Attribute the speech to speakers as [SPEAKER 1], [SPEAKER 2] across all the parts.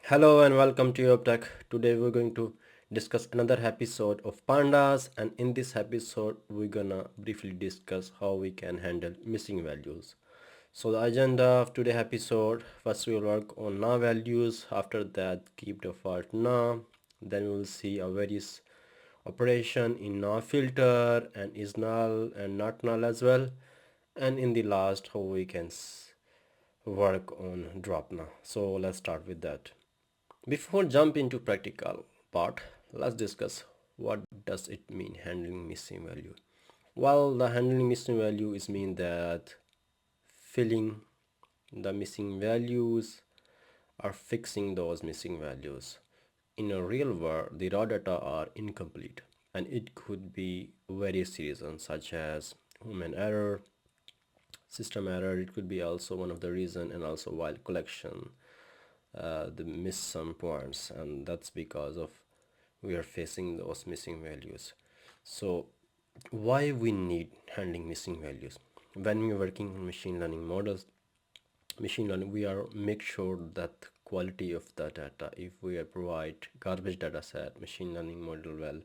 [SPEAKER 1] Hello and welcome to AorbTech. Today we're going to discuss another episode of Pandas, and in this episode we're gonna briefly discuss how we can handle missing values. So the agenda of today's episode: first we'll work on now values, after that keep default now, then we will see a various operation in now filter and is null and not null as well, and in the last how we can work on dropna. So let's start with that. Before jump into practical part, let's discuss what does it mean handling missing value. Well, the handling missing value is mean that filling the missing values or fixing those missing values. In a real world, the raw data are incomplete, and it could be various reasons such as human error, system error. It could be also one of the reason, and also while collection they miss some points, and that's because of we are facing those missing values. So why we need handling missing values? When we're working on machine learning models, machine learning, we are make sure that quality of the data, if we are provide garbage data set, machine learning model will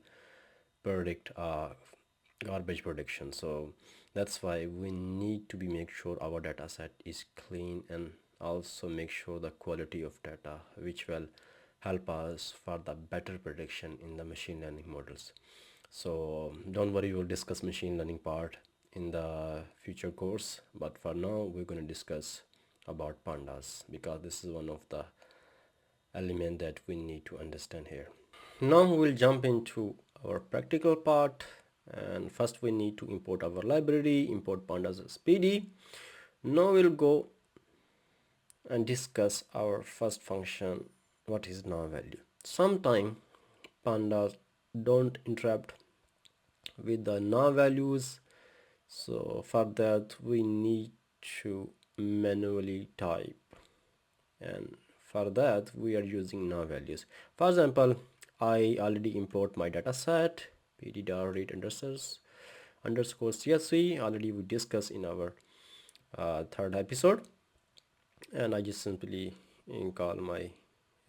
[SPEAKER 1] predict garbage prediction. So that's why we need to be make sure our data set is clean, and also make sure the quality of data, which will help us for the better prediction in the machine learning models. So don't worry, we'll discuss machine learning part in the future course, but for now we're going to discuss about pandas because this is one of the element that we need to understand here. Now we'll jump into our practical part, and first we need to import our library, import pandas as PD. Now we'll go and discuss our first function, what is now value. Sometime pandas don't interrupt with the now values, so for that we need to manually type, and for that we are using now values. For example, I already import my dataset pd.read underscore csv, already we discussed in our third episode, and I just simply call my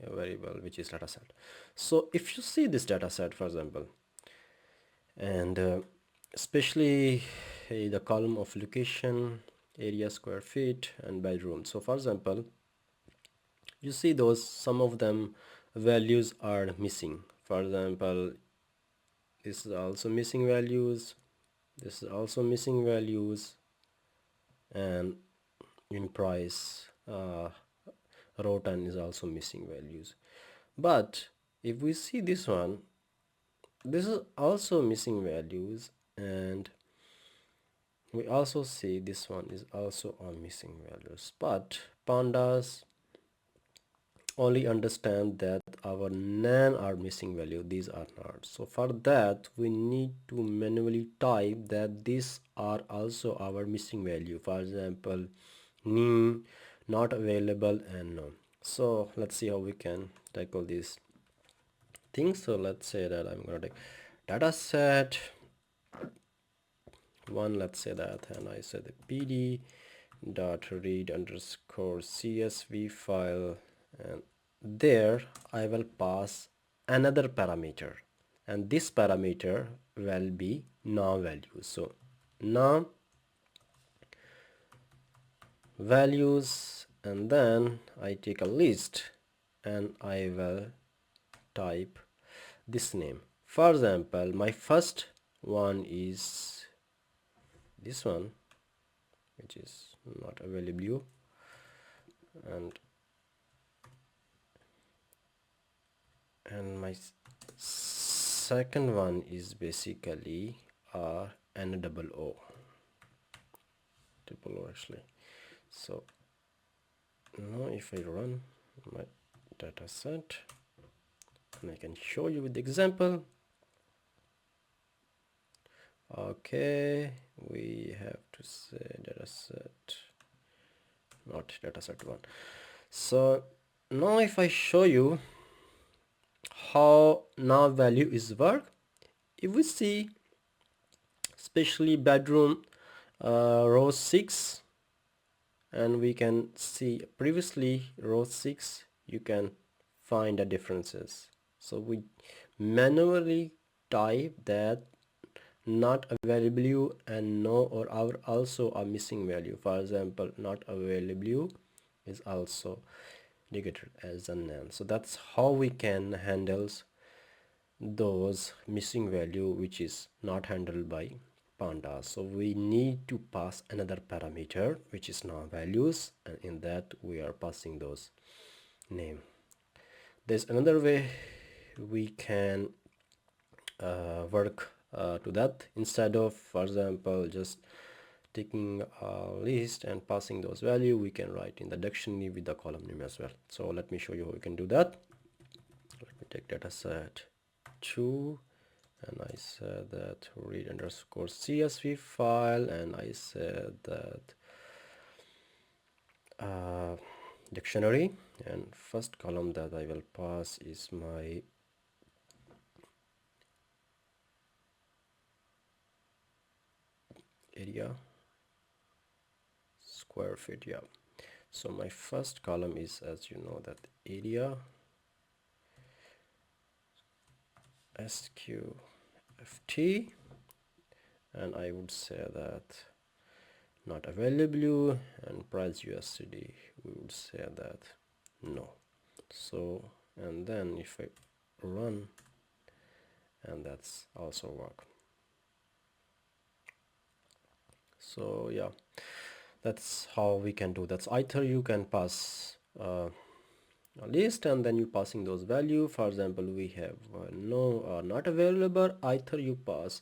[SPEAKER 1] variable which is dataset. So if you see this dataset, for example, and especially the column of location, area, square feet, and bedroom. So for example, you see those some of them values are missing. For example, this is also missing values, this is also missing values, and in price row 10 is also missing values. But if we see this one, this is also missing values, and we also see this one is also on missing values. But pandas only understand that our none are missing value, these are not. So for that we need to manually type that these are also our missing value. For example, new, not available, and no. So let's see how we can tackle these things. So let's say that I'm gonna take dataset one, let's say that, and I say the pd dot read underscore csv file, and there I will pass another parameter, and this parameter will be now value. So now values, and then I take a list and I will type this name. For example, my first one is this one, which is not available, and my second one is basically n double o, triple o actually. So now if I run my data set, and I can show you with the example. Okay, we have to say dataset, not dataset one. So now if I show you how now value is work, if we see especially bedroom row 6, and we can see previously row 6, you can find the differences. So we manually type that not available and no or our also a missing value. For example, not available is also negated as a none. So that's how we can handle those missing value which is not handled by pandas. So we need to pass another parameter which is now values, and in that we are passing those name. There's another way we can work to that. Instead of, for example, just taking a list and passing those value, we can write in the dictionary with the column name as well. So let me show you how we can do that. Let me take dataset 2, and I said that read underscore csv file, and I said that dictionary, and first column that I will pass is my area square feet. Yeah, so my first column is, as you know, that area sqft, and I would say that not available, and price USD we would say that no. So, and then if I run, and that's also work. So yeah, that's how we can do that. So either you can pass a list and then you passing those value. For example, we have no not available. Either you pass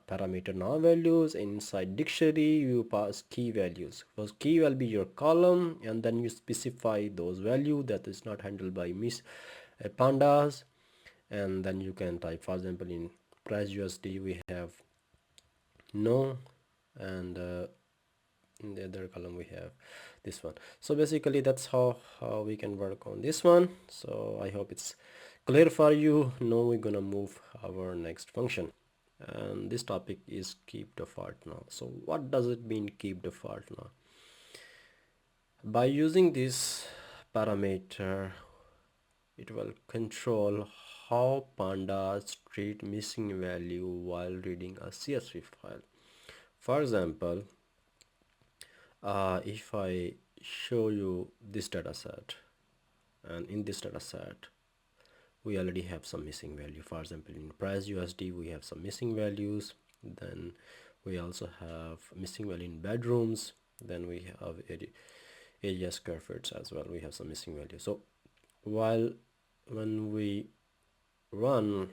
[SPEAKER 1] parameter now values, inside dictionary you pass key values. Those key will be your column, and then you specify those value that is not handled by pandas, and then you can type, for example, in price USD we have no, and in the other column we have this one. So basically that's how we can work on this one. So I hope it's clear for you. Now we're gonna move our next function, and this topic is keep default now. So what does it mean, keep default now? By using this parameter, it will control how pandas treat missing value while reading a CSV file. For example, if I show you this dataset, and in this dataset we already have some missing value. For example, in price USD we have some missing values, then we also have missing value in bedrooms, then we have area square feet as well, we have some missing value. So when we run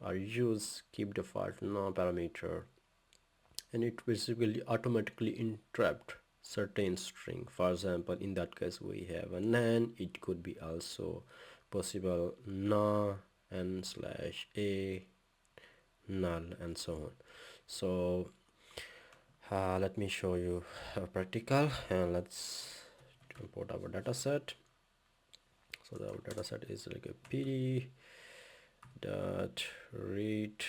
[SPEAKER 1] or use keep default no parameter, and it basically automatically interrupt certain string. For example, in that case we have a nan, it could be also possible na and slash a null and so on. So let me show you a practical, and let's import our dataset. So our dataset is like a pd dot read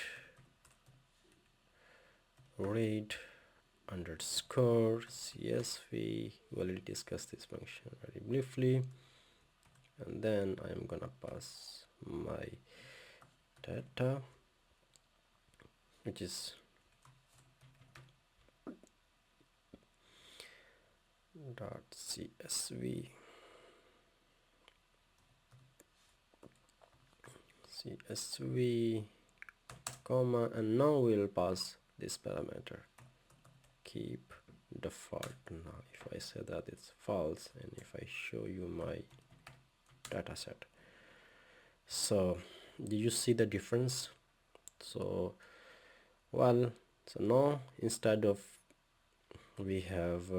[SPEAKER 1] underscore csv. We already discussed this function very briefly, and then I'm gonna pass my data, which is dot csv comma, and now we'll pass this parameter keep default now. If I say that it's false, and if I show you my dataset, so do you see the difference? So well, so now instead of we have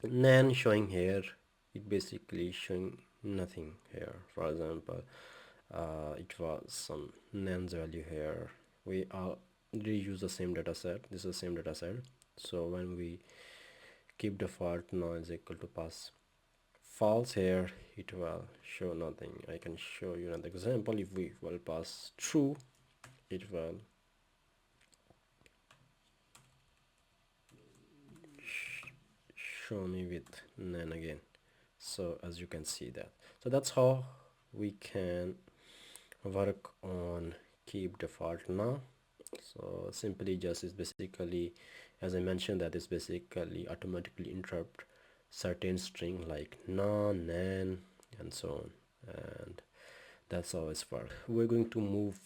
[SPEAKER 1] nan showing here, it basically showing nothing here. For example, it was some nan's value here. We reuse the same data set. This is the same data set. So when we keep default now is equal to pass false here, it will show nothing. I can show you another example. If we will pass true, it will show me with nan again. So as you can see that, so that's how we can work on keep default now. So simply just is basically, as I mentioned, that is basically automatically interrupt certain string like na, nan, and so on, and that's how it's work. We're going to move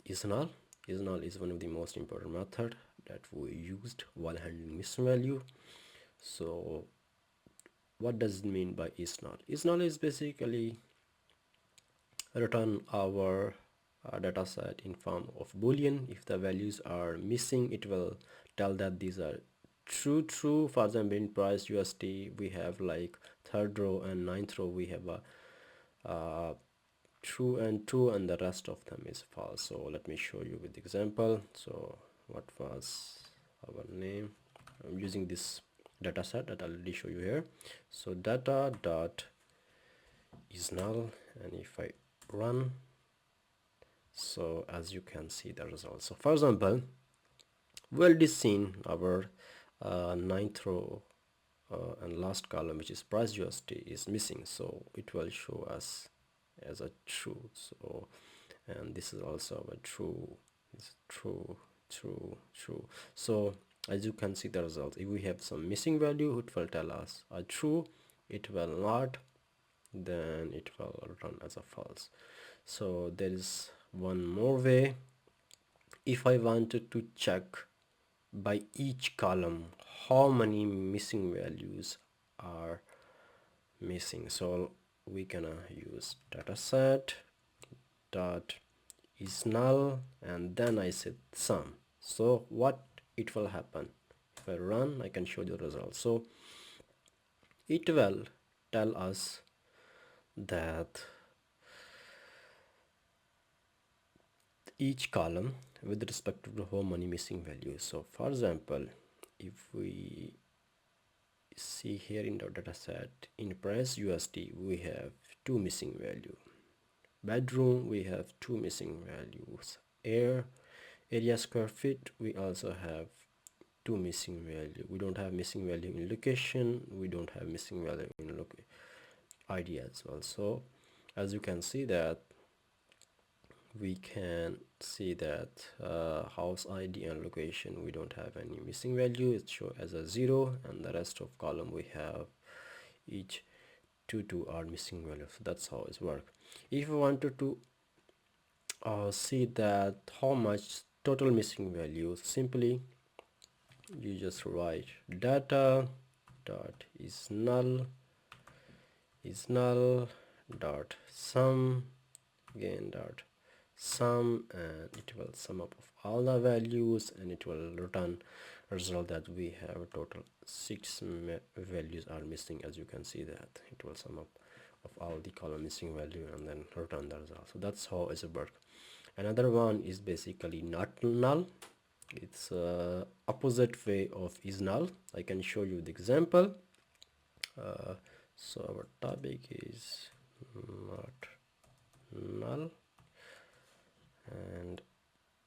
[SPEAKER 1] isnull. Isnull is one of the most important method that we used while handling missing value. So what does it mean by isnull? Isnull is basically return our data set in form of boolean. If the values are missing, it will tell that these are true. For example, in price USD we have like third row and ninth row we have a true and true, and the rest of them is false. So let me show you with example. So what was our name? I'm using this data set that I'll already show you here. So data dot is null, and if I run, so as you can see the results. So for example, we already seen our ninth row and last column, which is price USD, is missing, so it will show us as a true. So, and this is also a true. It's true. So as you can see the results, if we have some missing value, it will tell us a true. It will not, then it will return as a false. So there is one more way. If I wanted to check by each column how many missing values are missing, so we can use dataset dot is null, and then I said sum. So what it will happen, if I run, I can show you the results. So it will tell us that each column with respect to how many missing values. So for example, if we see here in the data set, in price USD we have two missing value, bedroom we have two missing values, area square feet we also have two missing value. We don't have missing value in location, we don't have missing value in ID as well. So as you can see that, we can see that house ID and location we don't have any missing value, it show as a 0, and the rest of column we have each two are missing values. So that's how it works. If you wanted to see that how much total missing values, simply you just write data dot is null dot sum, again dot sum, and it will sum up of all the values, and it will return a result that we have a total 6 values are missing. As you can see that it will sum up of all the column missing value and then return the result. So that's how it works. Another one is basically not null. It's opposite way of is null. I can show you the example. So our topic is not null, and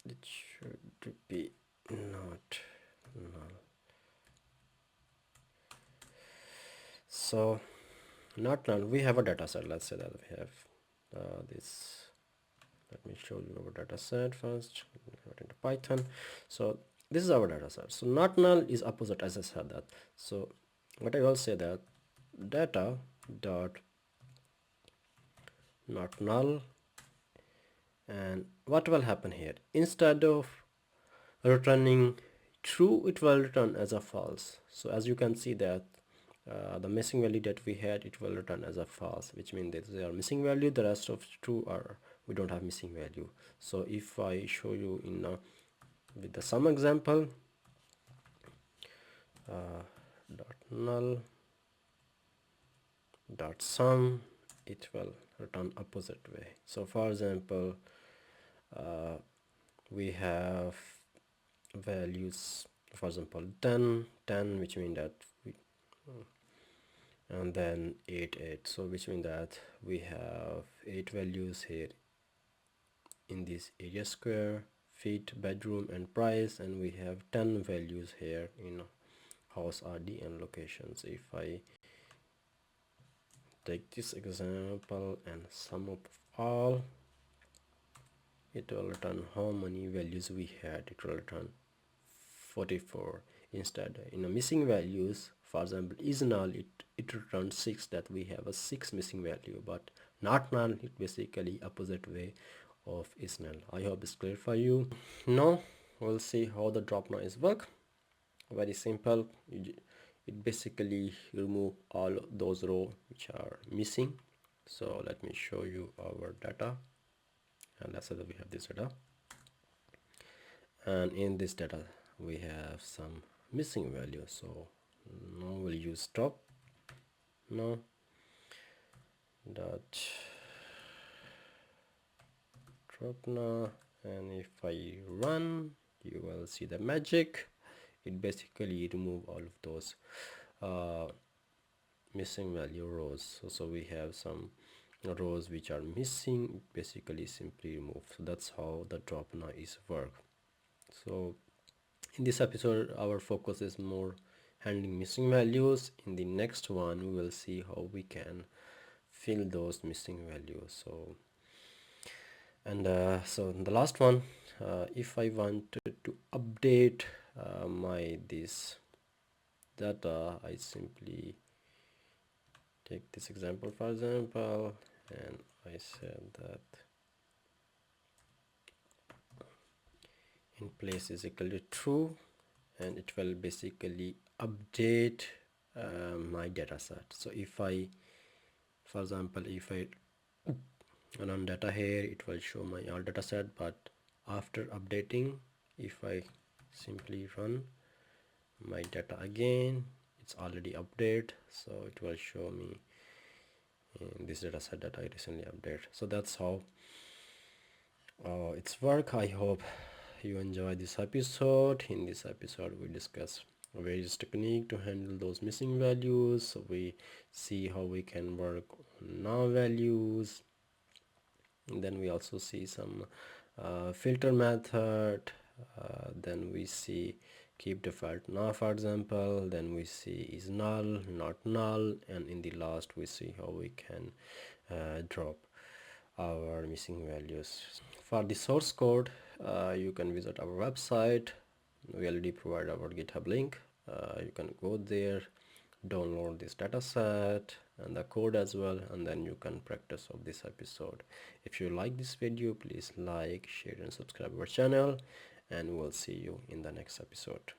[SPEAKER 1] it should be not null. So not null, we have a data set. Let's say that we have this. Let me show you our data set first. Put into Python. So this is our data set. So not null is opposite, as I said that. So what I will say that data dot not null, and what will happen here, instead of returning true, it will return as a false. So as you can see that the missing value that we had, it will return as a false, which means that they are missing value, the rest of true are we don't have missing value. So if I show you in with the sum example, dot null dot sum, it will return opposite way. So for example, we have values, for example 10, which means that we, and then 8, so which means that we have 8 values here in this area square, feet, bedroom, and price, and we have 10 values here in house ID and locations. If I take this example and sum up of all. It will return how many values we had. It will return 44. Instead, in a missing values, for example is null, it returns 6, that we have a 6 missing value, but not null, it basically opposite way of is null. I hope it's clear for you. Now we'll see how the dropna is work. Very simple. It basically remove all those rows which are missing. So let me show you our data, and let's say that we have this data, and in this data we have some missing values. So now we'll use stop now dot dropna, and if I run, you will see the magic. It basically remove all of those missing value rows. So we have some rows which are missing, basically simply remove. So that's how the dropna is work. So in this episode our focus is more handling missing values. In the next one we will see how we can fill those missing values. So so in the last one, if I wanted to update my this data, I simply take this example for example, and I said that in place is equal to true, and it will basically update my data set. So if I, for example, if I run data here, it will show my all data set, but after updating, if I simply run my data again, it's already updated, so it will show me in this data set that I recently updated. So that's how it's work. I hope you enjoy this episode. In this episode we discuss various technique to handle those missing values. So we see how we can work on now values, and then we also see some filter method, then we see keep default now for example, then we see is null not null, and in the last we see how we can drop our missing values. For the source code, you can visit our website. We already provide our GitHub link. You can go there, download this dataset and the code as well, and then you can practice of this episode. If you like this video, please like, share and subscribe our channel, and we'll see you in the next episode.